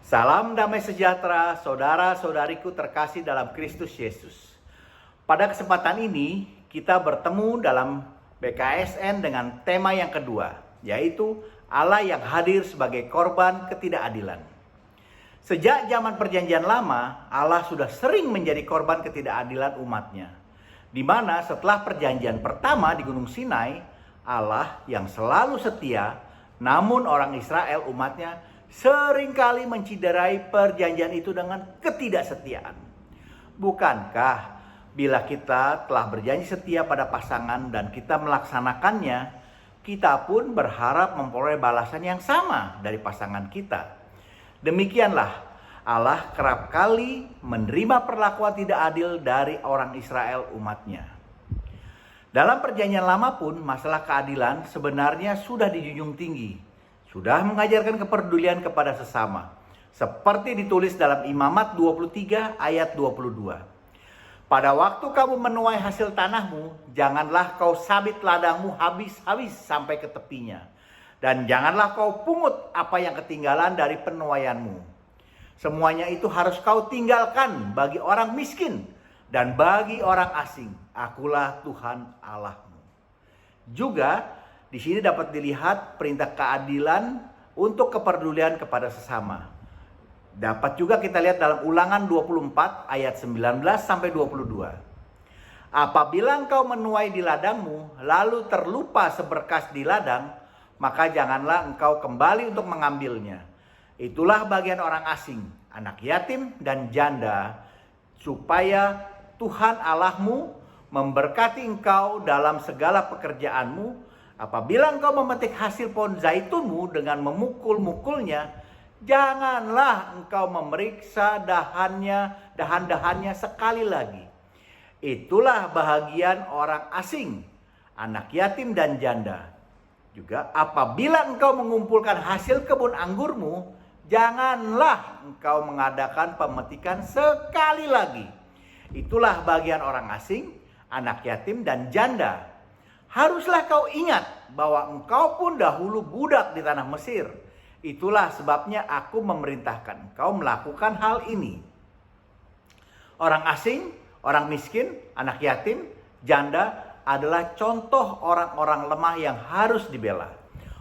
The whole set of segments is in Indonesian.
Salam damai sejahtera, saudara-saudariku terkasih dalam Kristus Yesus. Pada kesempatan ini, kita bertemu dalam BKSN dengan tema yang kedua, yaitu Allah yang hadir sebagai korban ketidakadilan. Sejak zaman Perjanjian Lama, Allah sudah sering menjadi korban ketidakadilan umatnya. Di mana setelah perjanjian pertama di Gunung Sinai, Allah yang selalu setia, namun orang Israel umatnya seringkali menciderai perjanjian itu dengan ketidaksetiaan. Bukankah bila kita telah berjanji setia pada pasangan dan kita melaksanakannya, kita pun berharap memperoleh balasan yang sama dari pasangan kita. Demikianlah Allah kerap kali menerima perlakuan tidak adil dari orang Israel umatnya. Dalam perjanjian lama pun masalah keadilan sebenarnya sudah dijunjung tinggi. Sudah mengajarkan kepedulian kepada sesama. Seperti ditulis dalam Imamat 23 ayat 22. Pada waktu kamu menuai hasil tanahmu, janganlah kau sabit ladangmu habis-habis sampai ke tepinya. Dan janganlah kau pungut apa yang ketinggalan dari penuaianmu. Semuanya itu harus kau tinggalkan bagi orang miskin dan bagi orang asing. Akulah Tuhan Allahmu. Juga di sini dapat dilihat perintah keadilan untuk kepedulian kepada sesama. Dapat juga kita lihat dalam Ulangan 24 ayat 19 sampai 22. Apabila engkau menuai di ladangmu, lalu terlupa seberkas di ladang, maka janganlah engkau kembali untuk mengambilnya. Itulah bagian orang asing, anak yatim dan janda, supaya Tuhan Allahmu memberkati engkau dalam segala pekerjaanmu. Apabila engkau memetik hasil pohon zaitunmu dengan memukul-mukulnya, janganlah engkau memeriksa dahan-dahannya sekali lagi. Itulah bahagian orang asing, anak yatim dan janda. Juga apabila engkau mengumpulkan hasil kebun anggurmu, janganlah engkau mengadakan pemetikan sekali lagi. Itulah bagian orang asing, anak yatim dan janda. Haruslah kau ingat bahwa engkau pun dahulu budak di tanah Mesir. Itulah sebabnya aku memerintahkan engkau melakukan hal ini. Orang asing, orang miskin, anak yatim, janda adalah contoh orang-orang lemah yang harus dibela.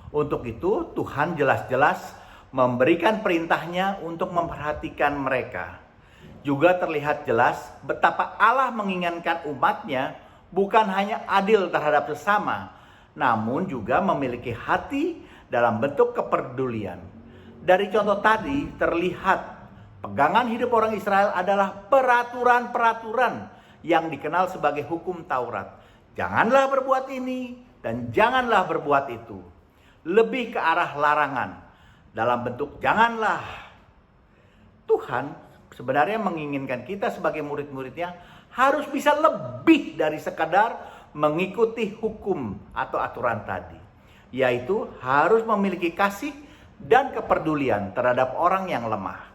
Untuk itu Tuhan jelas-jelas memberikan perintahnya untuk memperhatikan mereka. Juga terlihat jelas betapa Allah menginginkan umatnya bukan hanya adil terhadap sesama, namun juga memiliki hati dalam bentuk kepedulian. Dari contoh tadi terlihat pegangan hidup orang Israel adalah peraturan-peraturan yang dikenal sebagai hukum Taurat. Janganlah berbuat ini dan janganlah berbuat itu. Lebih ke arah larangan dalam bentuk janganlah. Tuhan sebenarnya menginginkan kita sebagai murid-muridnya harus bisa lebih dari sekadar mengikuti hukum atau aturan tadi. Yaitu harus memiliki kasih dan kepedulian terhadap orang yang lemah.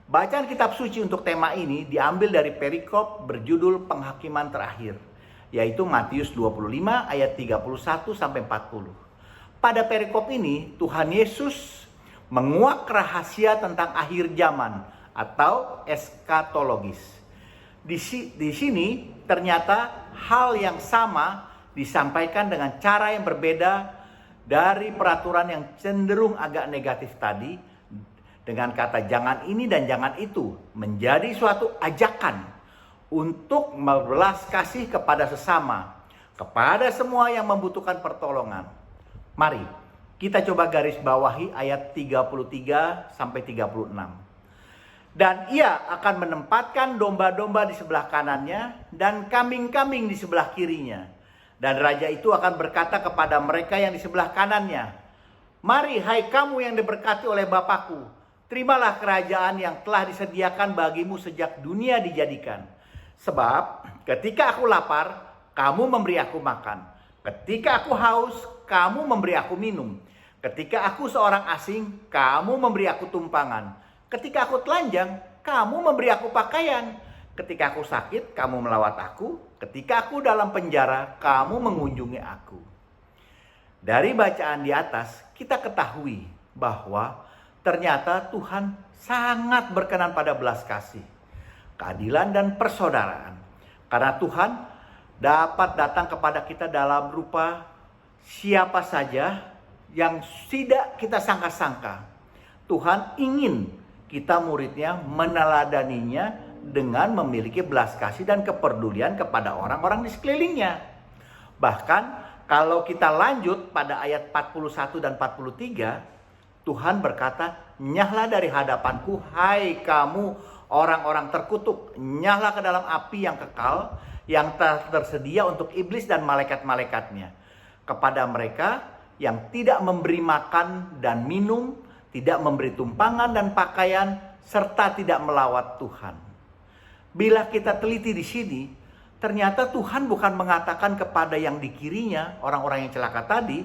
Bacaan kitab suci untuk tema ini diambil dari perikop berjudul Penghakiman Terakhir. Yaitu Matius 25 ayat 31 sampai 40. Pada perikop ini Tuhan Yesus menguak rahasia tentang akhir zaman atau eskatologis. Di sini ternyata hal yang sama disampaikan dengan cara yang berbeda dari peraturan yang cenderung agak negatif tadi. Dengan kata jangan ini dan jangan itu menjadi suatu ajakan untuk membelas kasih kepada sesama, kepada semua yang membutuhkan pertolongan. Mari kita coba garis bawahi ayat 33 sampai 36. Dan ia akan menempatkan domba-domba di sebelah kanannya dan kambing-kambing di sebelah kirinya. Dan raja itu akan berkata kepada mereka yang di sebelah kanannya, mari hai kamu yang diberkati oleh Bapakku, terimalah kerajaan yang telah disediakan bagimu sejak dunia dijadikan. Sebab ketika aku lapar, kamu memberi aku makan. Ketika aku haus, kamu memberi aku minum. Ketika aku seorang asing, kamu memberi aku tumpangan. Ketika aku telanjang, kamu memberi aku pakaian. Ketika aku sakit, kamu melawat aku. Ketika aku dalam penjara, kamu mengunjungi aku. Dari bacaan di atas, kita ketahui bahwa ternyata Tuhan sangat berkenan pada belas kasih, keadilan dan persaudaraan. Karena Tuhan dapat datang kepada kita dalam rupa siapa saja yang tidak kita sangka-sangka. Tuhan ingin kita muridnya meneladaninya dengan memiliki belas kasih dan kepedulian kepada orang-orang di sekelilingnya. Bahkan kalau kita lanjut pada ayat 41 dan 43, Tuhan berkata, "Nyahlah dari hadapanku, hai kamu orang-orang terkutuk, nyahlah ke dalam api yang kekal, yang tersedia untuk iblis dan malaikat-malaikatnya. Kepada mereka yang tidak memberi makan dan minum, tidak memberi tumpangan dan pakaian, serta tidak melawat Tuhan." Bila kita teliti di sini, ternyata Tuhan bukan mengatakan kepada yang di kirinya, orang-orang yang celaka tadi,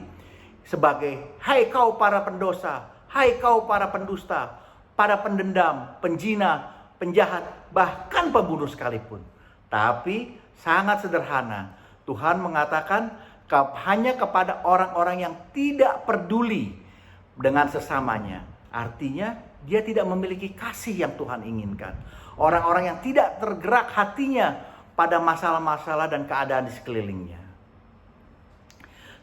sebagai, "Hai kau para pendosa, hai kau para pendusta, para pendendam, penjina, penjahat, bahkan pembunuh sekalipun." Tapi sangat sederhana. Tuhan mengatakan hanya kepada orang-orang yang tidak peduli dengan sesamanya. Artinya dia tidak memiliki kasih yang Tuhan inginkan. Orang-orang yang tidak tergerak hatinya pada masalah-masalah dan keadaan di sekelilingnya.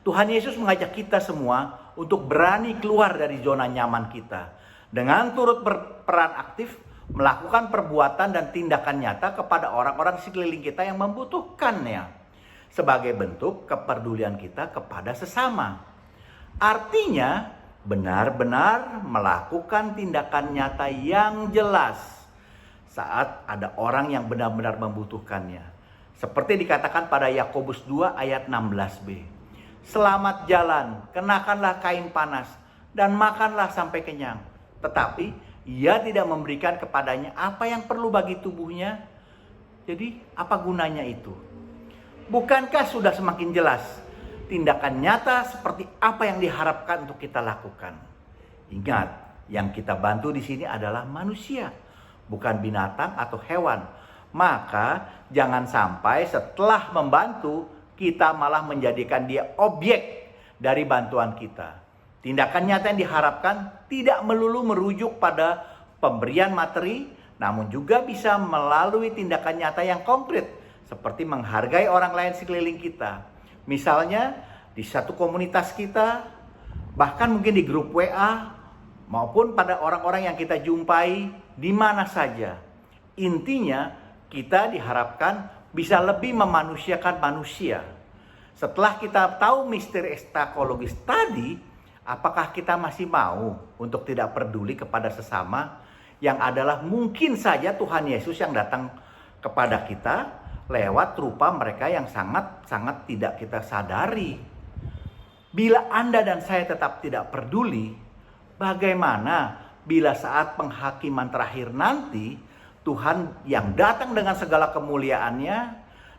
Tuhan Yesus mengajak kita semua untuk berani keluar dari zona nyaman kita, dengan turut berperan aktif melakukan perbuatan dan tindakan nyata kepada orang-orang di sekeliling kita yang membutuhkannya, sebagai bentuk kepedulian kita kepada sesama. Artinya benar-benar melakukan tindakan nyata yang jelas saat ada orang yang benar-benar membutuhkannya. Seperti dikatakan pada Yakobus 2 ayat 16b. "Selamat jalan, kenakanlah kain panas, dan makanlah sampai kenyang. Tetapi ia tidak memberikan kepadanya apa yang perlu bagi tubuhnya." Jadi apa gunanya itu? Bukankah sudah semakin jelas tindakan nyata seperti apa yang diharapkan untuk kita lakukan? Ingat, yang kita bantu di sini adalah manusia, bukan binatang atau hewan. Maka jangan sampai setelah membantu kita malah menjadikan dia objek dari bantuan kita. Tindakan nyata yang diharapkan tidak melulu merujuk pada pemberian materi, namun juga bisa melalui tindakan nyata yang konkret, seperti menghargai orang lain sekeliling kita. Misalnya di satu komunitas kita, bahkan mungkin di grup WA, maupun pada orang-orang yang kita jumpai di mana saja. Intinya kita diharapkan bisa lebih memanusiakan manusia. Setelah kita tahu misteri estakologis tadi, apakah kita masih mau untuk tidak peduli kepada sesama yang adalah mungkin saja Tuhan Yesus yang datang kepada kita lewat rupa mereka yang sangat-sangat tidak kita sadari. Bila Anda dan saya tetap tidak peduli, bagaimana bila saat penghakiman terakhir nanti Tuhan yang datang dengan segala kemuliaannya,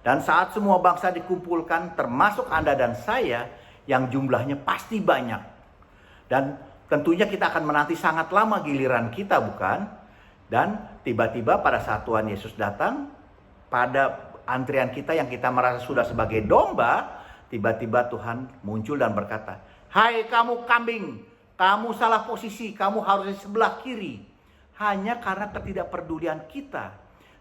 dan saat semua bangsa dikumpulkan termasuk Anda dan saya yang jumlahnya pasti banyak, dan tentunya kita akan menanti sangat lama giliran kita, bukan? Dan tiba-tiba pada saat Tuhan Yesus datang, pada antrian kita yang kita merasa sudah sebagai domba, tiba-tiba Tuhan muncul dan berkata, "Hai kamu kambing, kamu salah posisi, kamu harus di sebelah kiri." Hanya karena ketidakpedulian kita.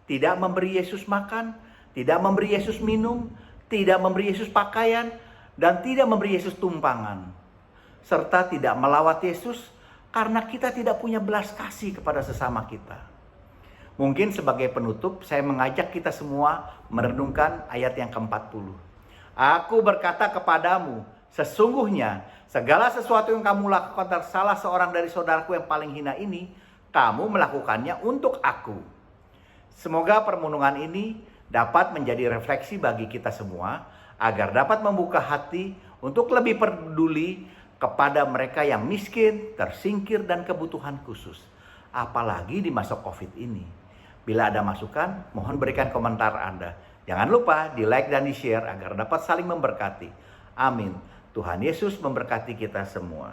Tidak memberi Yesus makan, tidak memberi Yesus minum, tidak memberi Yesus pakaian, dan tidak memberi Yesus tumpangan. Serta tidak melawat Yesus karena kita tidak punya belas kasih kepada sesama kita. Mungkin sebagai penutup, saya mengajak kita semua merenungkan ayat yang ke-40. "Aku berkata kepadamu, sesungguhnya segala sesuatu yang kamu lakukan terhadap salah seorang dari saudaraku yang paling hina ini, kamu melakukannya untuk aku." Semoga permenungan ini dapat menjadi refleksi bagi kita semua, agar dapat membuka hati untuk lebih peduli kepada mereka yang miskin, tersingkir, dan kebutuhan khusus. Apalagi di masa COVID ini. Bila ada masukan, mohon berikan komentar Anda. Jangan lupa di like dan di share agar dapat saling memberkati. Amin. Tuhan Yesus memberkati kita semua.